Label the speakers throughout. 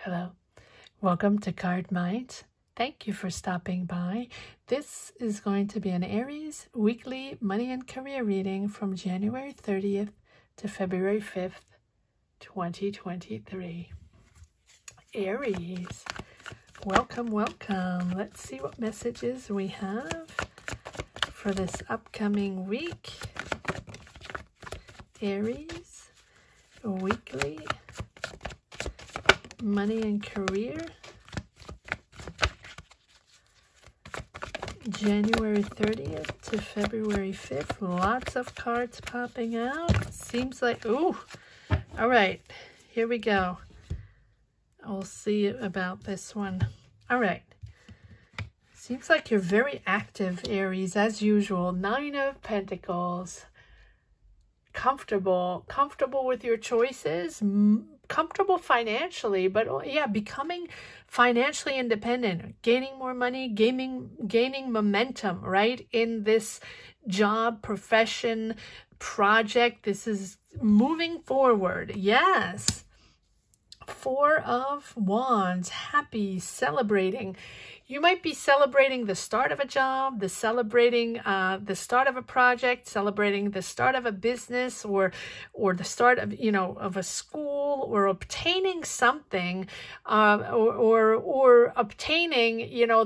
Speaker 1: Hello, welcome to Card Minds. Thank you for stopping by. This is going to be an Aries weekly money and career reading from January 30th to February 5th, 2023. Aries, welcome, welcome. Let's see what messages we have for this upcoming week. Aries, weekly money and career, January 30th to February 5th. Lots of cards popping out. Seems like, ooh, all right, here we go. We'll see about this one. All right. Seems like you're very active, Aries, as usual. 9 of Pentacles. Comfortable with your choices, comfortable financially, but yeah, becoming financially independent, gaining more money, gaining momentum, right? In this job, profession, project, this is moving forward. Yes. 4 of Wands, happy, celebrating. You might be celebrating the start of a job, celebrating the start of a project, celebrating the start of a business, or the start of, of a school, or obtaining something, or obtaining,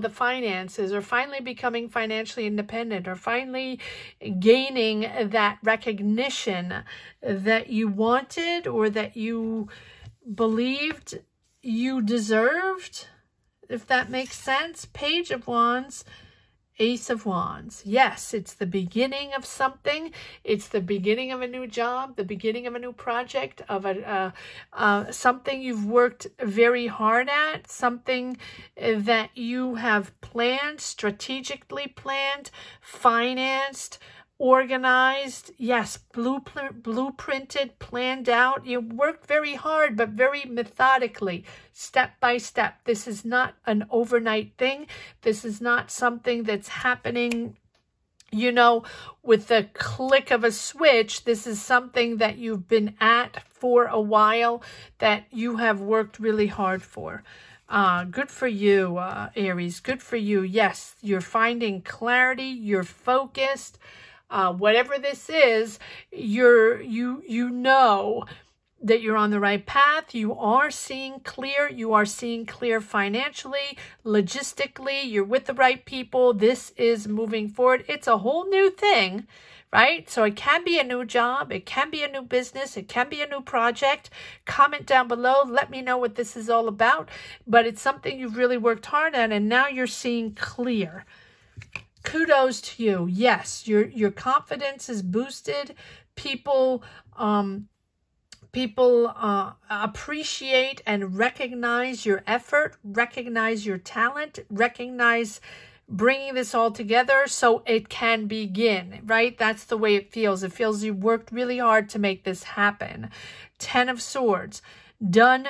Speaker 1: the finances, or finally becoming financially independent, or finally gaining that recognition that you wanted or that you believed you deserved, if that makes sense. Page of Wands, Ace of Wands. Yes, it's the beginning of something. It's the beginning of a new job, the beginning of a new project, of something you've worked very hard at, something that you have planned, strategically planned, financed, organized, yes, blueprinted, planned out. You worked very hard, but very methodically, step by step. This is not an overnight thing. This is not something that's happening, with the click of a switch. This is something that you've been at for a while, that you have worked really hard for. Good for you, Aries. Good for you. Yes, you're finding clarity. You're focused. Whatever this is, you know that you're on the right path. You are seeing clear. You are seeing clear financially, logistically. You're with the right people. This is moving forward. It's a whole new thing, right? So it can be a new job. It can be a new business. It can be a new project. Comment down below. Let me know what this is all about. But it's something you've really worked hard at, and now you're seeing clear. Kudos to you. Yes, your confidence is boosted. People appreciate and recognize your effort, recognize your talent, recognize bringing this all together so it can begin, right? That's the way it feels. It feels you worked really hard to make this happen. 10 of Swords. Done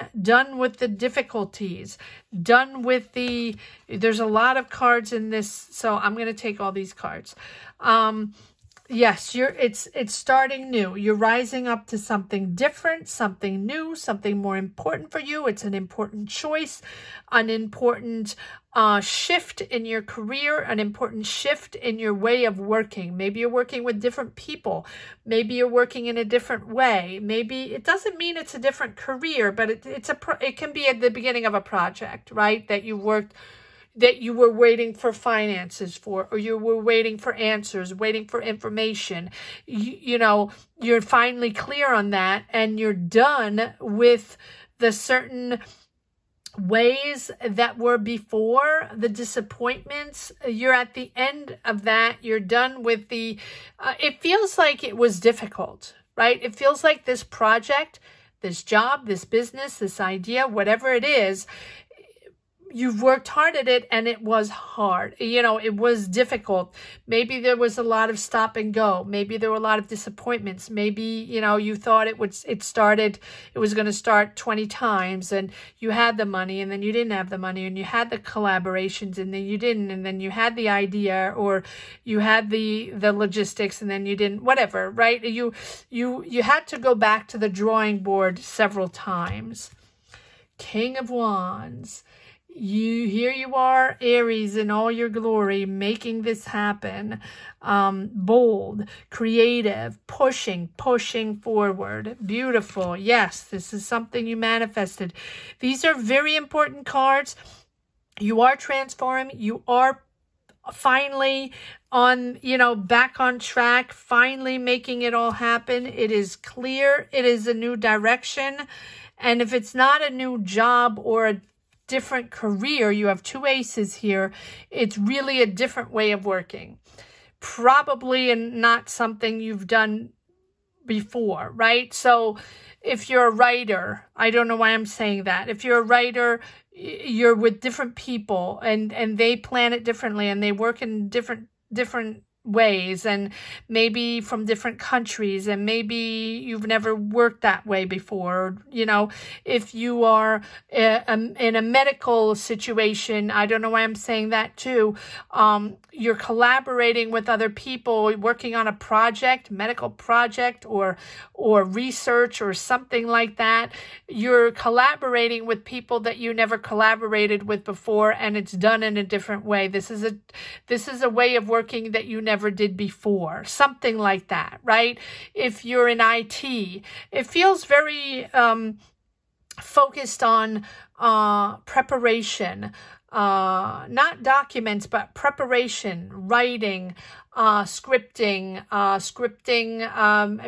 Speaker 1: with the difficulties, done with there's a lot of cards in this, so I'm going to take all these cards. Yes, it's starting new. You're rising up to something different, something new, something more important for you. It's an important choice, an important shift in your career, an important shift in your way of working. Maybe you're working with different people. Maybe you're working in a different way. Maybe it doesn't mean it's a different career, but it can be at the beginning of a project, right? That you were waiting for finances for, or you were waiting for answers, waiting for information. You're finally clear on that, and you're done with the certain ways that were before, the disappointments. You're at the end of that. You're done with it feels like it was difficult, right? It feels like this project, this job, this business, this idea, whatever it is, you've worked hard at it, and it was hard. It was difficult. Maybe there was a lot of stop and go. Maybe there were a lot of disappointments. Maybe, you thought it was going to start 20 times, and you had the money, and then you didn't have the money, and you had the collaborations, and then you didn't, and then you had the idea, or you had the logistics, and then you didn't, whatever, right? You had to go back to the drawing board several times. King of Wands. Here you are, Aries, in all your glory, making this happen. Bold, creative, pushing forward. Beautiful. Yes, this is something you manifested. These are very important cards. You are transforming. You are finally on, back on track, finally making it all happen. It is clear. It is a new direction. And if it's not a new job or a different career, you have two aces here, it's really a different way of working. Probably not something you've done before, right? So if you're a writer, I don't know why I'm saying that. If you're a writer, you're with different people and they plan it differently and they work in different ways, and maybe from different countries, and maybe you've never worked that way before. If you are in a medical situation, I don't know why I'm saying that too. You're collaborating with other people, working on a project, medical project, or research or something like that. You're collaborating with people that you never collaborated with before, and it's done in a different way. This is a way of working that you never did before, something like that, right? If you're in IT, it feels very focused on preparation, not documents, but preparation, writing, scripting,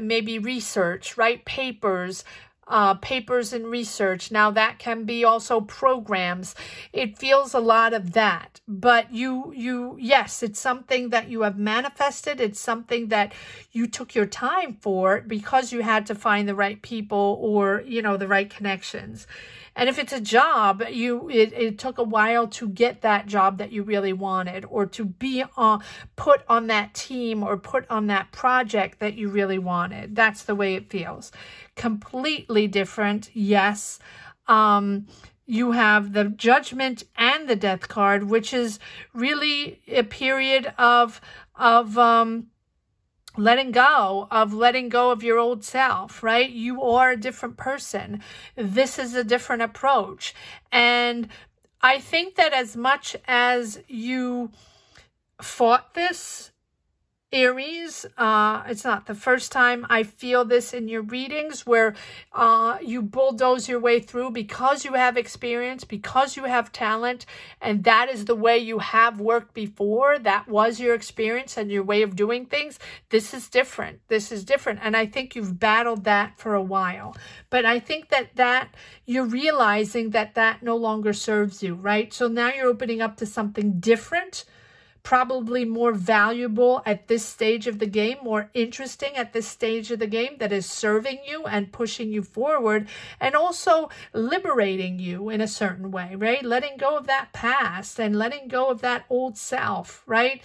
Speaker 1: maybe research, right? Papers and research. Now that can be also programs. It feels a lot of that, but yes, it's something that you have manifested. It's something that you took your time for because you had to find the right people or, the right connections. And if it's a job, it took a while to get that job that you really wanted, or to be put on that team or put on that project that you really wanted. That's the way it feels. Completely different, yes. You have the Judgment and the Death card, which is really a period of letting go of your old self, right? You are a different person. This is a different approach. And I think that as much as you fought this, Aries, it's not the first time I feel this in your readings, where you bulldoze your way through because you have experience, because you have talent, and that is the way you have worked before. That was your experience and your way of doing things. This is different. This is different. And I think you've battled that for a while. But I think that you're realizing that no longer serves you, right? So now you're opening up to something different, probably more valuable at this stage of the game, more interesting at this stage of the game, that is serving you and pushing you forward, and also liberating you in a certain way, right? Letting go of that past and letting go of that old self, right?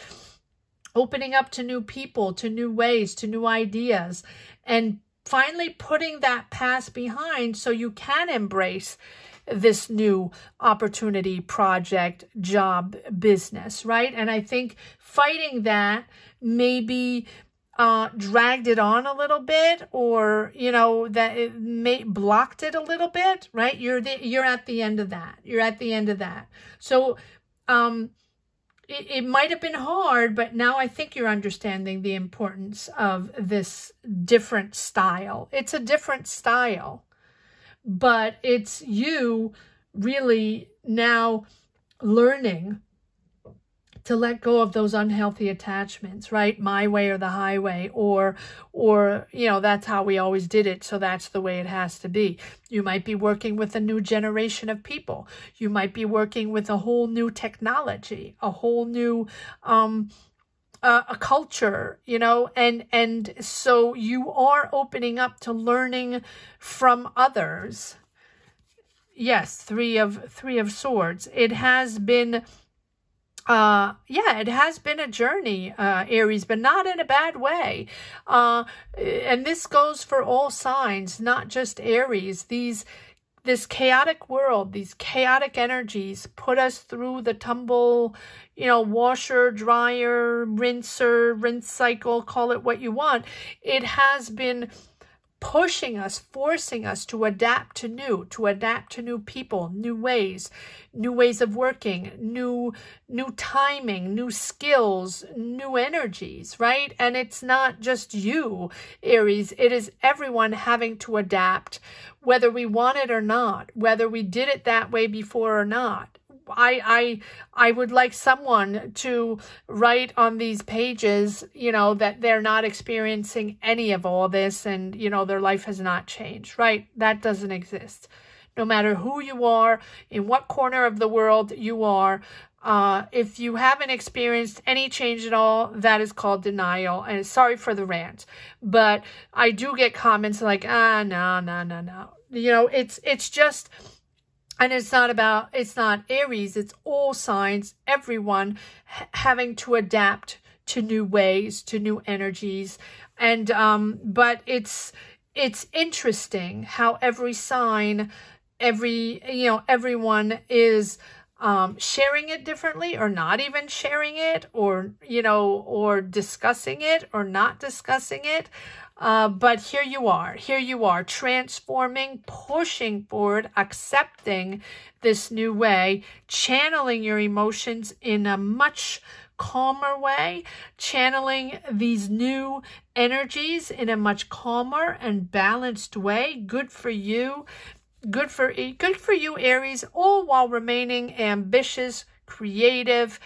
Speaker 1: Opening up to new people, to new ways, to new ideas, and finally putting that past behind so you can embrace this new opportunity, project, job, business, right? And I think fighting that maybe dragged it on a little bit, or, that it blocked it a little bit, right? You're at the end of that. You're at the end of that. So it might have been hard, but now I think you're understanding the importance of this different style. It's a different style, but it's you really now learning to let go of those unhealthy attachments, right? My way or the highway, or that's how we always did it, so that's the way it has to be. You might be working with a new generation of people. You might be working with a whole new technology, a whole new a culture, and so you are opening up to learning from others. Yes, three of swords. It has been it has been a journey, Aries, but not in a bad way. And this goes for all signs, not just Aries. This chaotic world, these chaotic energies put us through the tumble, washer, dryer, rinse cycle, call it what you want. It has been pushing us, forcing us to adapt to new people, new ways of working, new timing, new skills, new energies, right? And it's not just you, Aries. It is everyone having to adapt, whether we want it or not, whether we did it that way before or not. I would like someone to write on these pages, you know, that they're not experiencing any of all this and, you know, their life has not changed, right? That doesn't exist. No matter who you are, in what corner of the world you are, if you haven't experienced any change at all, that is called denial. And sorry for the rant, but I do get comments like, no. You know, it's just... And it's not Aries, it's all signs, everyone having to adapt to new ways, to new energies. And, but it's interesting how every sign, everyone is, sharing it differently or not even sharing it or, you know, or discussing it or not discussing it. But here you are transforming, pushing forward, accepting this new way, channeling your emotions in a much calmer way, channeling these new energies in a much calmer and balanced way. Good for you. Good for you, Aries, all while remaining ambitious, creative,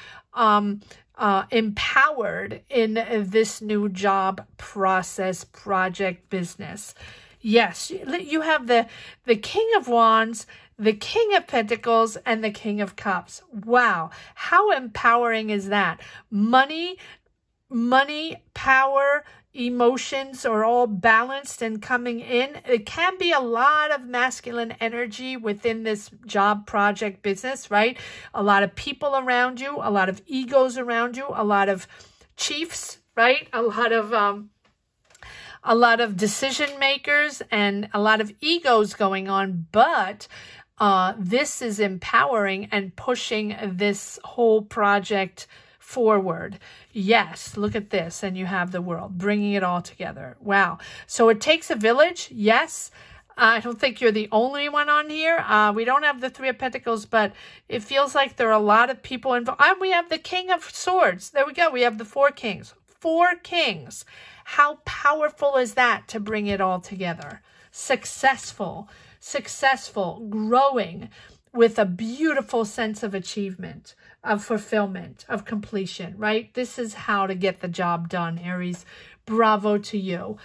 Speaker 1: empowered in this new job, process, project, business. Yes, you have the King of Wands, the King of Pentacles, and the King of Cups. Wow, how empowering is that? Money, power, emotions are all balanced and coming in. It can be a lot of masculine energy within this job, project, business, right? A lot of people around you, a lot of egos around you, a lot of chiefs, right? A lot of decision makers and a lot of egos going on, but this is empowering and pushing this whole project forward. Yes, look at this. And you have the world, bringing it all together. Wow. So it takes a village. Yes. I don't think you're the only one on here. We don't have the Three of Pentacles, but it feels like there are a lot of people involved. And we have the King of Swords. There we go. We have the Four Kings. Four Kings. How powerful is that to bring it all together? Successful, growing with a beautiful sense of achievement, of fulfillment, of completion, right? This is how to get the job done, Aries. Bravo to you.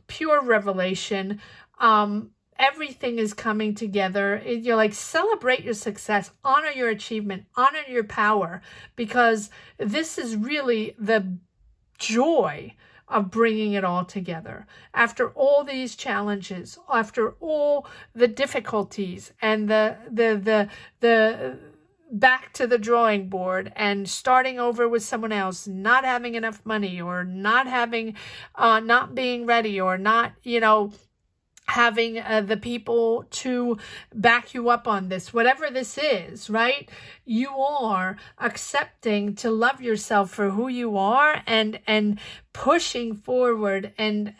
Speaker 1: Pure revelation. Everything is coming together. You're like, celebrate your success, honor your achievement, honor your power, because this is really the joy of bringing it all together. After all these challenges, after all the difficulties and the back to the drawing board and starting over with someone else, not having enough money or not having, not being ready or not, you know, having the people to back you up on this, whatever this is, right? You are accepting to love yourself for who you are and pushing forward. And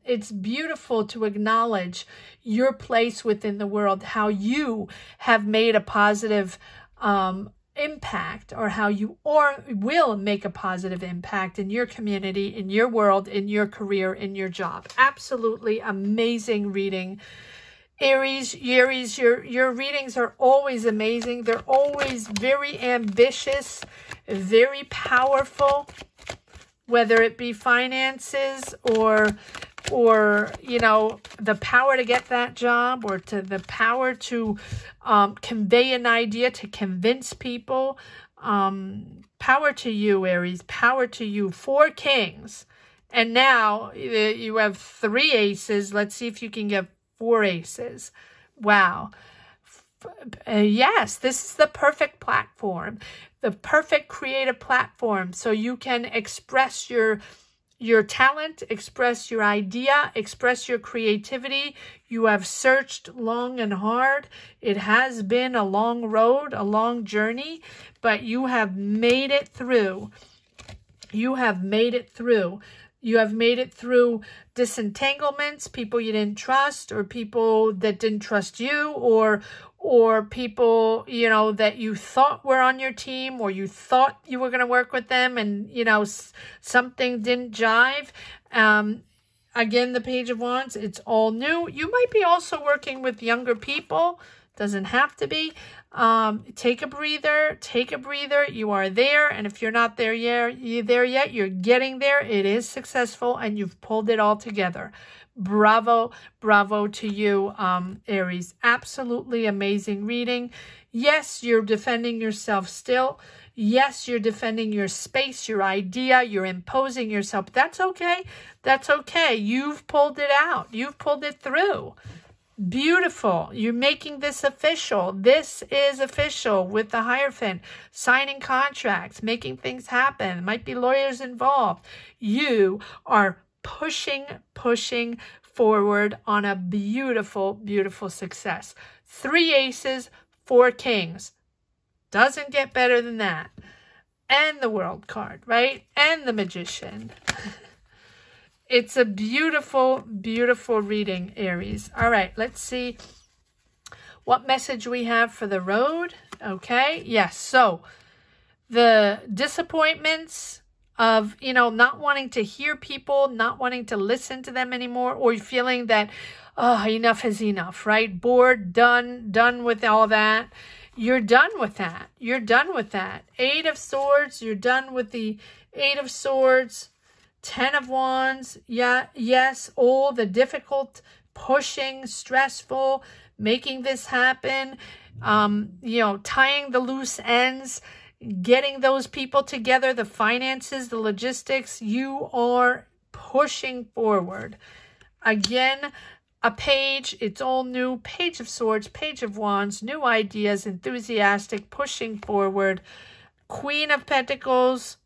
Speaker 1: it's beautiful to acknowledge your place within the world, how you have made a positive impact, or how you will make a positive impact in your community, in your world, in your career, in your job. Absolutely amazing reading. Aries, your readings are always amazing. They're always very ambitious, very powerful, whether it be finances or you know, the power to get that job, or to the power to convey an idea, to convince people. Power to you, Aries. Power to you. Four Kings. And now you have 3 aces. Let's see if you can get 4 aces. Wow. Yes, this is the perfect platform. The perfect creative platform. So you can express your talent, express your idea, express your creativity. You have searched long and hard. It has been a long road, a long journey, but you have made it through. You have made it through. You have made it through disentanglements, people you didn't trust, or people that didn't trust you, or people, you know, that you thought were on your team, or you thought you were going to work with them and, you know, something didn't jive. Again, the Page of Wands, it's all new. You might be also working with younger people. Doesn't have to be. Take a breather. Take a breather. You are there. And if you're not there yet, you're getting there. It is successful and you've pulled it all together. Bravo. Bravo to you, Aries. Absolutely amazing reading. Yes, you're defending yourself still. Yes, you're defending your space, your idea. You're imposing yourself. That's okay. That's okay. You've pulled it out. You've pulled it through. Beautiful. You're making this official. This is official with the Hierophant. Signing contracts, making things happen. Might be lawyers involved. You are pushing forward on a beautiful, beautiful success. 3 aces, 4 kings. Doesn't get better than that. And the World card, right? And the Magician. It's a beautiful, beautiful reading, Aries. All right, let's see what message we have for the road. Okay, yes. So the disappointments of, you know, not wanting to hear people, not wanting to listen to them anymore, or feeling that, oh, enough is enough, right? Bored, done with all that. You're done with that. You're done with that. 8 of Swords, you're done with the 8 of Swords. 10 of Wands, yeah, yes, all the difficult, pushing, stressful, making this happen, you know, tying the loose ends, getting those people together, the finances, the logistics. You are pushing forward. Again, a page, it's all new. Page of Swords, Page of Wands, new ideas, enthusiastic, pushing forward. Queen of Pentacles,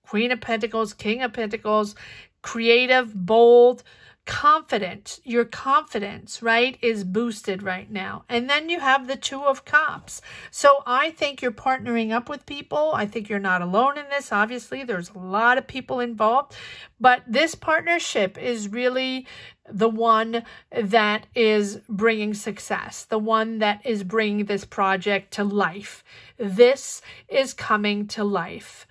Speaker 1: Queen of Pentacles, King of Pentacles, creative, bold, confident. Your confidence, right, is boosted right now. And then you have the 2 of Cups. So I think you're partnering up with people. I think you're not alone in this. Obviously, there's a lot of people involved. But this partnership is really the one that is bringing success, the one that is bringing this project to life. This is coming to life.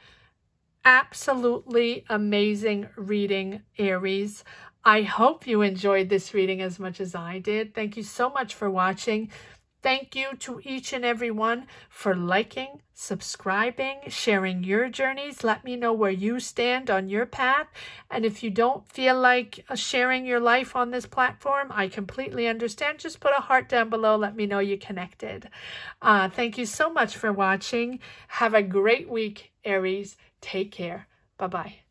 Speaker 1: Absolutely amazing reading, Aries. I hope you enjoyed this reading as much as I did. Thank you so much for watching. Thank you to each and every one for liking, subscribing, sharing your journeys. Let me know where you stand on your path. And if you don't feel like sharing your life on this platform, I completely understand. Just put a heart down below. Let me know you connected. Thank you so much for watching. Have a great week, Aries. Take care. Bye-bye.